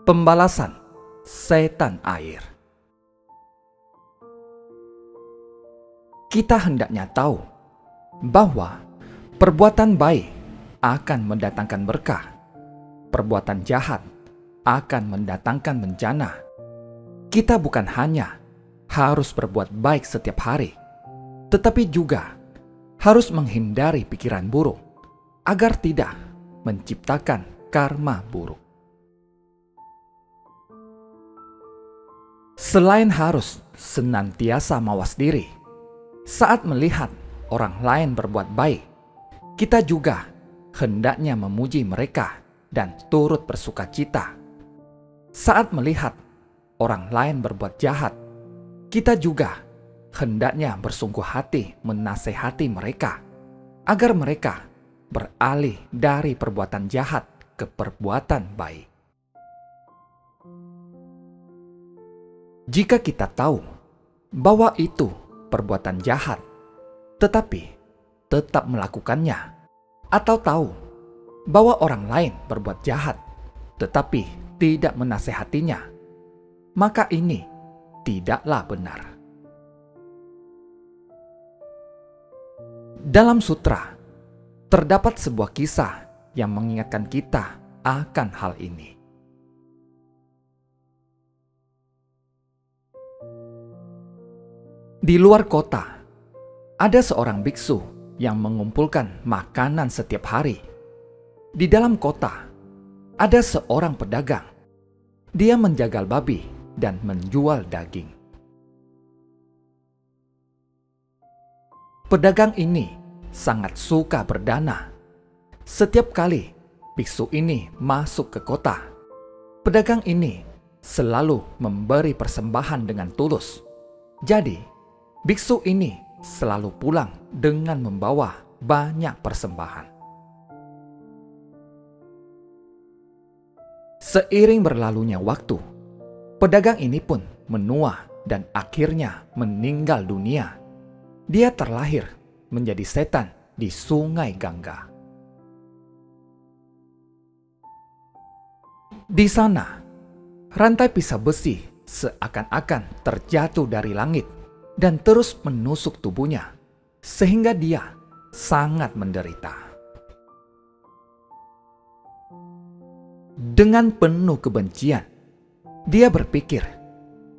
Pembalasan setan air. Kita hendaknya tahu bahwa perbuatan baik akan mendatangkan berkah, perbuatan jahat akan mendatangkan bencana. Kita bukan hanya harus berbuat baik setiap hari, tetapi juga harus menghindari pikiran buruk agar tidak menciptakan karma buruk. Selain harus senantiasa mawas diri saat melihat orang lain berbuat baik, kita juga hendaknya memuji mereka dan turut bersukacita. Saat melihat orang lain berbuat jahat, kita juga hendaknya bersungguh hati menasehati mereka agar mereka beralih dari perbuatan jahat ke perbuatan baik. Jika kita tahu bahwa itu perbuatan jahat, tetapi tetap melakukannya, atau tahu bahwa orang lain berbuat jahat, tetapi tidak menasehatinya, maka ini tidaklah benar. Dalam sutra, terdapat sebuah kisah yang mengingatkan kita akan hal ini. Di luar kota, ada seorang biksu yang mengumpulkan makanan setiap hari. Di dalam kota, ada seorang pedagang. Dia menjagal babi dan menjual daging. Pedagang ini sangat suka berdana. Setiap kali biksu ini masuk ke kota, pedagang ini selalu memberi persembahan dengan tulus. Jadi, biksu ini selalu pulang dengan membawa banyak persembahan. Seiring berlalunya waktu, pedagang ini pun menua dan akhirnya meninggal dunia. Dia terlahir menjadi setan di Sungai Gangga. Di sana, rantai pisau besi seakan-akan terjatuh dari langit dan terus menusuk tubuhnya, sehingga dia sangat menderita. Dengan penuh kebencian, dia berpikir,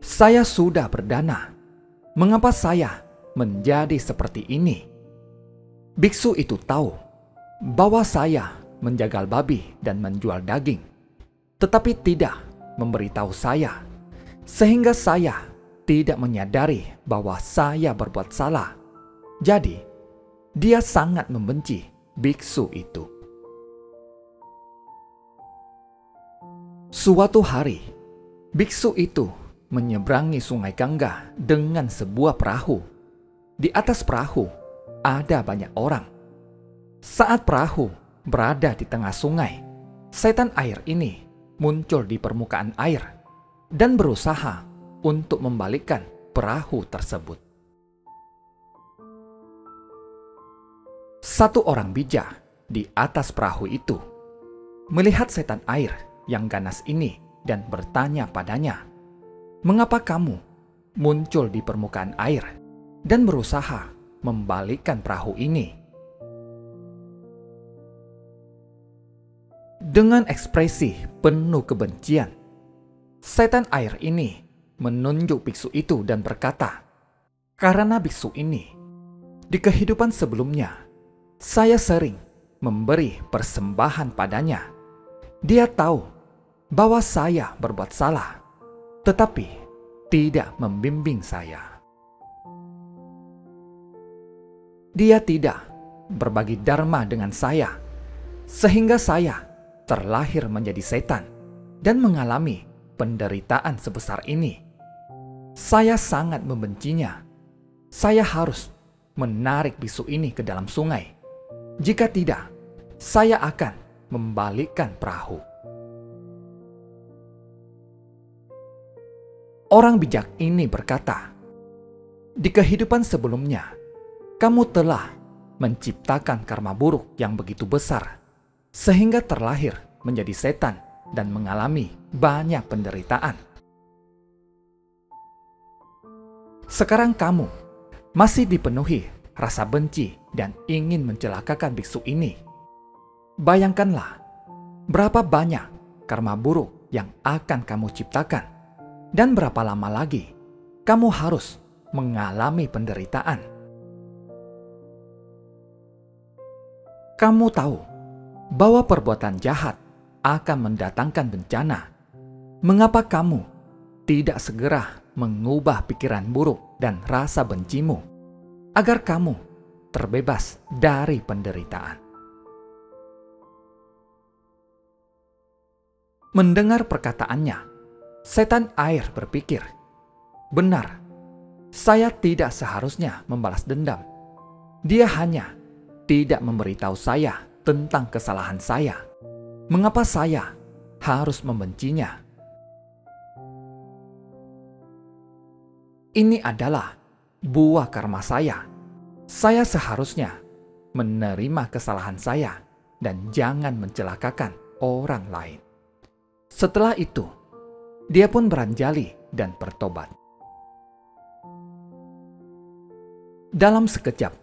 "Saya sudah berdana, mengapa saya menjadi seperti ini?" Biksu itu tahu bahwa saya menjagal babi dan menjual daging, tetapi tidak memberitahu saya, sehingga saya tidak menyadari bahwa saya berbuat salah. Jadi, dia sangat membenci biksu itu. Suatu hari, biksu itu menyeberangi Sungai Gangga dengan sebuah perahu. Di atas perahu ada banyak orang. Saat perahu berada di tengah sungai, setan air ini muncul di permukaan air dan berusaha untuk membalikkan perahu tersebut. Satu orang bijak di atas perahu itu melihat setan air yang ganas ini dan bertanya padanya, "Mengapa kamu muncul di permukaan air dan berusaha membalikkan perahu ini?" Dengan ekspresi penuh kebencian, setan air ini menunjuk biksu itu dan berkata, "Karena biksu ini, di kehidupan sebelumnya, saya sering memberi persembahan padanya. Dia tahu bahwa saya berbuat salah, tetapi tidak membimbing saya. Dia tidak berbagi dharma dengan saya, sehingga saya terlahir menjadi setan dan mengalami penderitaan sebesar ini. Saya sangat membencinya. Saya harus menarik biksu ini ke dalam sungai. Jika tidak, saya akan membalikkan perahu." Orang bijak ini berkata, "Di kehidupan sebelumnya, kamu telah menciptakan karma buruk yang begitu besar, sehingga terlahir menjadi setan dan mengalami banyak penderitaan. Sekarang kamu masih dipenuhi rasa benci dan ingin mencelakakan biksu ini. Bayangkanlah berapa banyak karma buruk yang akan kamu ciptakan dan berapa lama lagi kamu harus mengalami penderitaan. Kamu tahu bahwa perbuatan jahat akan mendatangkan bencana. Mengapa kamu tidak segera mengubah pikiran buruk dan rasa bencimu agar kamu terbebas dari penderitaan? Mendengar perkataannya, setan air berpikir, "Benar, saya tidak seharusnya membalas dendam. Dia hanya tidak memberitahu saya tentang kesalahan saya. Mengapa saya harus membencinya?" Ini adalah buah karma saya. Saya seharusnya menerima kesalahan saya dan jangan mencelakakan orang lain. Setelah itu, dia pun beranjali dan bertobat. Dalam sekejap,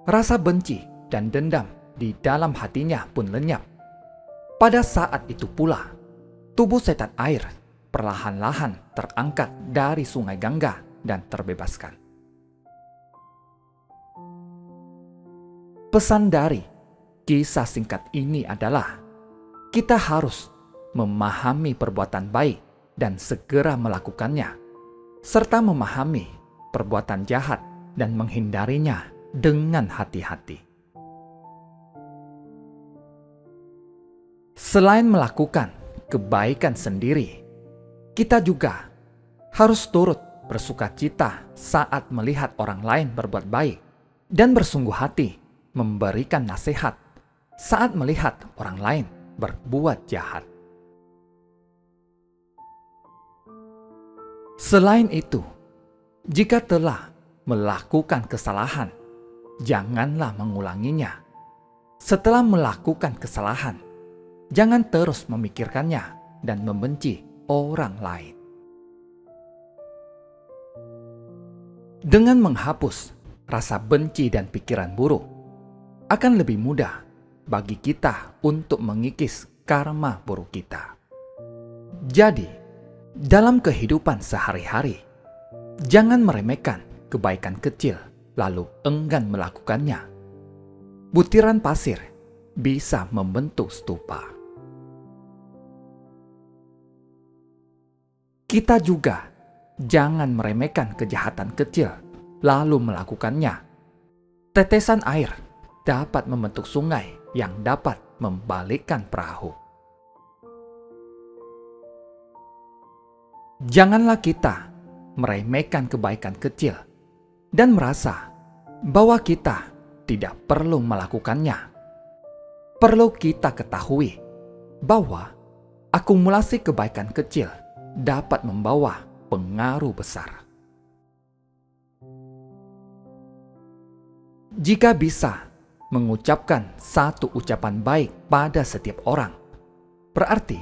rasa benci dan dendam di dalam hatinya pun lenyap. Pada saat itu pula, tubuh setan air perlahan-lahan terangkat dari sungai Gangga dan terbebaskan. Pesan dari kisah singkat ini adalah kita harus memahami perbuatan baik dan segera melakukannya, serta memahami perbuatan jahat dan menghindarinya dengan hati-hati. Selain melakukan kebaikan sendiri, kita juga harus turut bersukacita saat melihat orang lain berbuat baik dan bersungguh hati memberikan nasihat saat melihat orang lain berbuat jahat. Selain itu, jika telah melakukan kesalahan, janganlah mengulanginya. Setelah melakukan kesalahan, jangan terus memikirkannya dan membenci orang lain. Dengan menghapus rasa benci dan pikiran buruk, akan lebih mudah bagi kita untuk mengikis karma buruk kita. Jadi, dalam kehidupan sehari-hari, jangan meremehkan kebaikan kecil lalu enggan melakukannya. Butiran pasir bisa membentuk stupa. Kita juga jangan meremehkan kejahatan kecil lalu melakukannya. Tetesan air dapat membentuk sungai yang dapat membalikkan perahu. Janganlah kita meremehkan kebaikan kecil dan merasa bahwa kita tidak perlu melakukannya. Perlu kita ketahui bahwa akumulasi kebaikan kecil dapat membawa pengaruh besar. Jika bisa mengucapkan satu ucapan baik pada setiap orang, berarti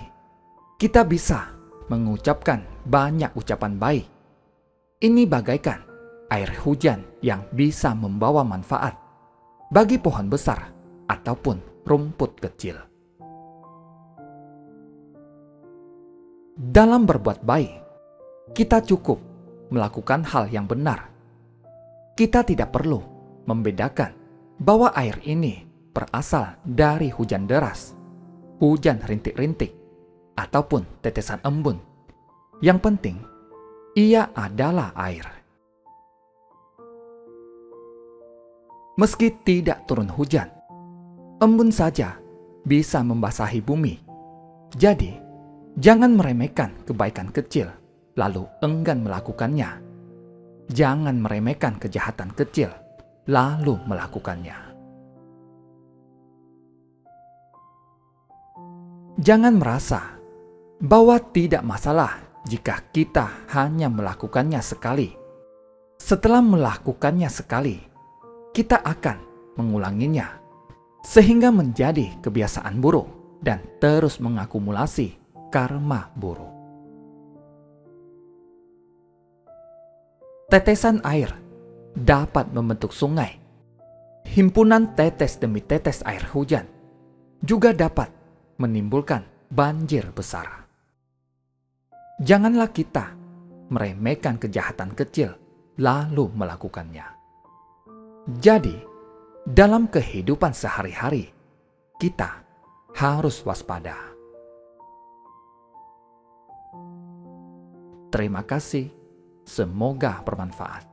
kita bisa mengucapkan banyak ucapan baik. Ini bagaikan air hujan yang bisa membawa manfaat bagi pohon besar ataupun rumput kecil. Dalam berbuat baik, kita cukup melakukan hal yang benar. Kita tidak perlu membedakan bahwa air ini berasal dari hujan deras, hujan rintik-rintik, ataupun tetesan embun. Yang penting, ia adalah air. Meski tidak turun hujan, embun saja bisa membasahi bumi. Jadi, jangan meremehkan kebaikan kecil lalu enggan melakukannya. Jangan meremehkan kejahatan kecil lalu melakukannya. Jangan merasa bahwa tidak masalah jika kita hanya melakukannya sekali. Setelah melakukannya sekali, kita akan mengulanginya sehingga menjadi kebiasaan buruk dan terus mengakumulasi karma buruk. Tetesan air dapat membentuk sungai. Himpunan tetes demi tetes air hujan juga dapat menimbulkan banjir besar. Janganlah kita meremehkan kejahatan kecil lalu melakukannya. Jadi, dalam kehidupan sehari-hari, kita harus waspada. Terima kasih, semoga bermanfaat.